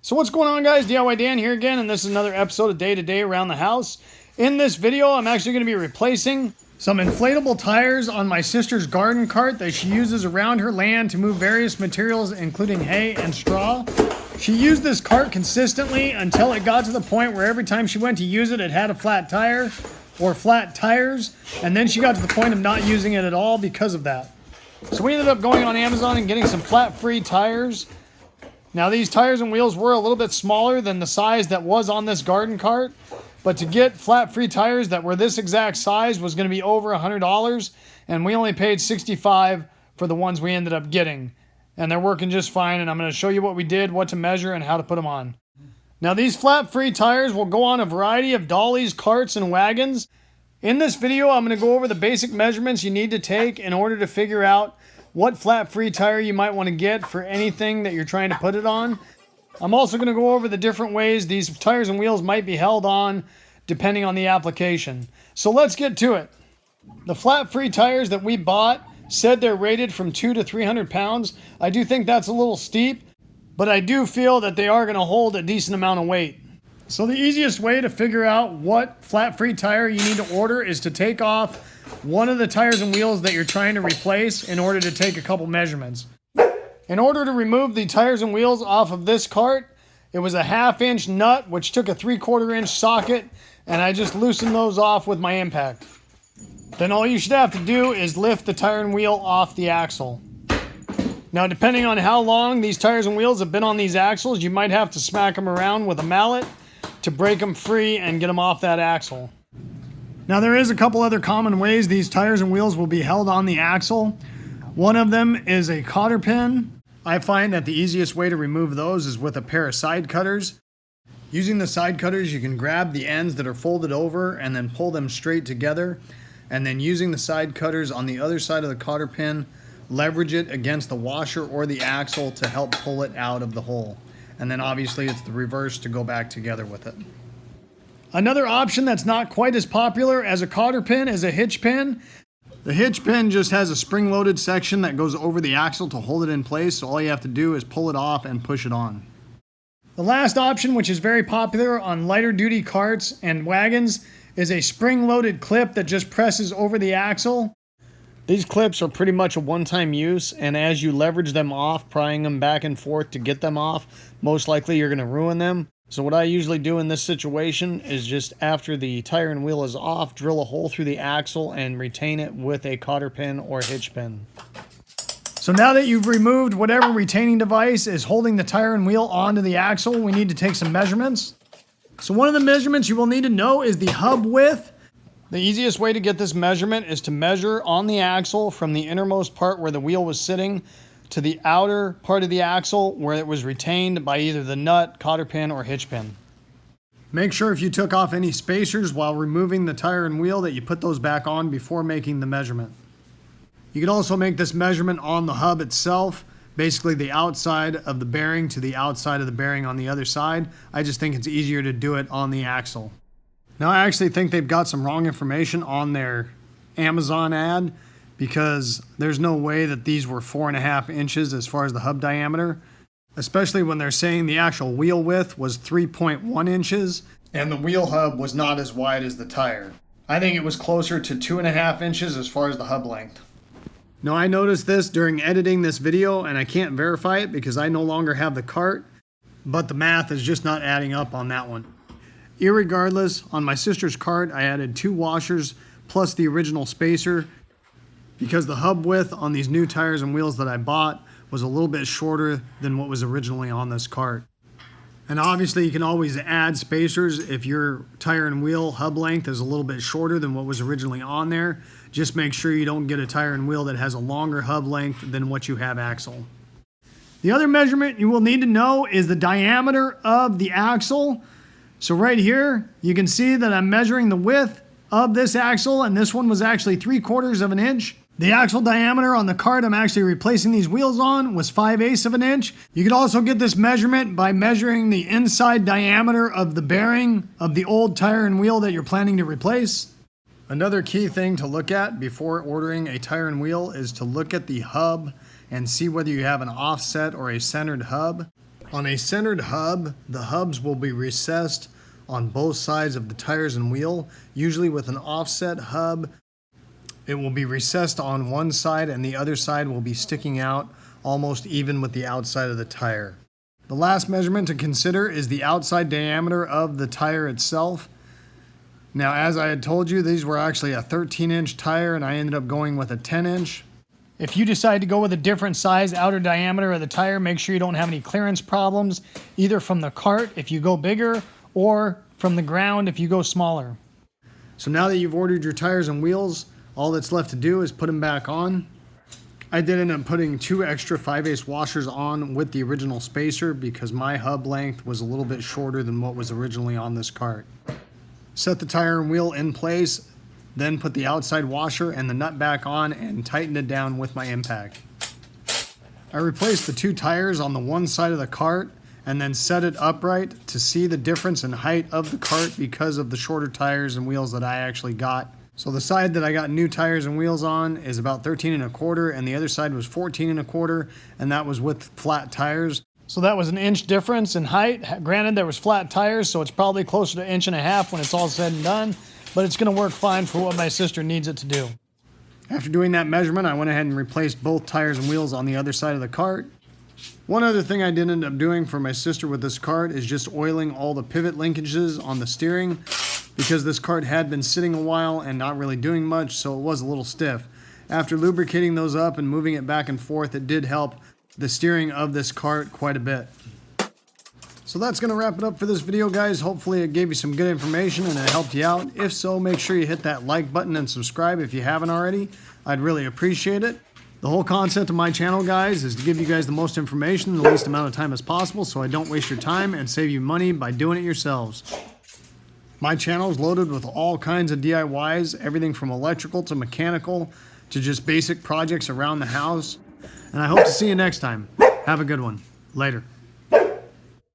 So what's going on, guys? DIY Dan here again, and this is another episode of Day to Day Around the House. In this video, I'm actually going to be replacing some inflatable tires on my sister's garden cart that she uses around her land to move various materials, including hay and straw. She used this cart consistently until it got to the point where every time she went to use it, it had a flat tire or flat tires, and then she got to the point of not using it at all because of that. So we ended up going on Amazon and getting some flat-free tires. Now these tires and wheels were a little bit smaller than the size that was on this garden cart, but to get flat-free tires that were this exact size was going to be over $100, and we only paid $65 for the ones we ended up getting. And they're working just fine, and I'm going to show you what we did, what to measure, and how to put them on. Now these flat-free tires will go on a variety of dollies, carts, and wagons. In this video, I'm going to go over the basic measurements you need to take in order to figure out what flat-free tire you might want to get for anything that you're trying to put it on. I'm also going to go over the different ways these tires and wheels might be held on depending on the application. So let's get to it. The flat-free tires that we bought said they're rated from 200 to 300 pounds. I do think that's a little steep, but I do feel that they are going to hold a decent amount of weight. So the easiest way to figure out what flat-free tire you need to order is to take off one of the tires and wheels that you're trying to replace in order to take a couple measurements. In order to remove the tires and wheels off of this cart, it was a 1/2 inch nut, which took a 3/4 inch socket, and I just loosened those off with my impact. Then all you should have to do is lift the tire and wheel off the axle. Now, depending on how long these tires and wheels have been on these axles, you might have to smack them around with a mallet to break them free and get them off that axle. Now, there is a couple other common ways these tires and wheels will be held on the axle. One of them is a cotter pin. I find that the easiest way to remove those is with a pair of side cutters. Using the side cutters, you can grab the ends that are folded over and then pull them straight together. And then using the side cutters on the other side of the cotter pin, leverage it against the washer or the axle to help pull it out of the hole. And then obviously it's the reverse to go back together with it. Another option that's not quite as popular as a cotter pin is a hitch pin. The hitch pin just has a spring-loaded section that goes over the axle to hold it in place, so all you have to do is pull it off and push it on. The last option, which is very popular on lighter-duty carts and wagons, is a spring-loaded clip that just presses over the axle. These clips are pretty much a one-time use, and as you leverage them off, prying them back and forth to get them off, most likely you're going to ruin them. So what I usually do in this situation is just after the tire and wheel is off, drill a hole through the axle and retain it with a cotter pin or hitch pin. So now that you've removed whatever retaining device is holding the tire and wheel onto the axle, we need to take some measurements. So one of the measurements you will need to know is the hub width. The easiest way to get this measurement is to measure on the axle from the innermost part where the wheel was sitting to the outer part of the axle where it was retained by either the nut, cotter pin, or hitch pin. Make sure if you took off any spacers while removing the tire and wheel that you put those back on before making the measurement. You can also make this measurement on the hub itself, basically the outside of the bearing to the outside of the bearing on the other side. I just think it's easier to do it on the axle. Now I actually think they've got some wrong information on their Amazon ad, because there's no way that these were 4.5 inches as far as the hub diameter, especially when they're saying the actual wheel width was 3.1 inches and the wheel hub was not as wide as the tire. I think it was closer to 2.5 inches as far as the hub length. Now I noticed this during editing this video, and I can't verify it because I no longer have the cart, but the math is just not adding up on that one. Irregardless, on my sister's cart I added 2 washers plus the original spacer, because the hub width on these new tires and wheels that I bought was a little bit shorter than what was originally on this cart. And obviously you can always add spacers if your tire and wheel hub length is a little bit shorter than what was originally on there. Just make sure you don't get a tire and wheel that has a longer hub length than what you have axle. The other measurement you will need to know is the diameter of the axle. So right here, you can see that I'm measuring the width of this axle, and this one was actually 3/4 of an inch. The axle diameter on the cart I'm actually replacing these wheels on was 5/8 of an inch. You could also get this measurement by measuring the inside diameter of the bearing of the old tire and wheel that you're planning to replace. Another key thing to look at before ordering a tire and wheel is to look at the hub and see whether you have an offset or a centered hub. On a centered hub, the hubs will be recessed on both sides of the tires and wheel. Usually with an offset hub, it will be recessed on one side and the other side will be sticking out almost even with the outside of the tire. The last measurement to consider is the outside diameter of the tire itself. Now, as I had told you, these were actually a 13-inch tire and I ended up going with a 10-inch. If you decide to go with a different size outer diameter of the tire, make sure you don't have any clearance problems, either from the cart if you go bigger or from the ground if you go smaller. So now that you've ordered your tires and wheels, all that's left to do is put them back on. I did end up putting 2 extra 5/8 washers on with the original spacer because my hub length was a little bit shorter than what was originally on this cart. Set the tire and wheel in place, then put the outside washer and the nut back on and tightened it down with my impact. I replaced the 2 tires on the one side of the cart and then set it upright to see the difference in height of the cart because of the shorter tires and wheels that I actually got. So the side that I got new tires and wheels on is about 13 1/4 and the other side was 14 1/4 and that was with flat tires. So that was an inch difference in height. Granted, there was flat tires, so it's probably closer to 1.5 inches when it's all said and done, but it's gonna work fine for what my sister needs it to do. After doing that measurement, I went ahead and replaced both tires and wheels on the other side of the cart. One other thing I did end up doing for my sister with this cart is just oiling all the pivot linkages on the steering because this cart had been sitting a while and not really doing much, so it was a little stiff. After lubricating those up and moving it back and forth, it did help the steering of this cart quite a bit. So that's going to wrap it up for this video, guys. Hopefully it gave you some good information and it helped you out. If so, make sure you hit that like button and subscribe if you haven't already. I'd really appreciate it. The whole concept of my channel, guys, is to give you guys the most information in the least amount of time as possible so I don't waste your time and save you money by doing it yourselves. My channel is loaded with all kinds of DIYs, everything from electrical to mechanical to just basic projects around the house. And I hope to see you next time. Have a good one. Later.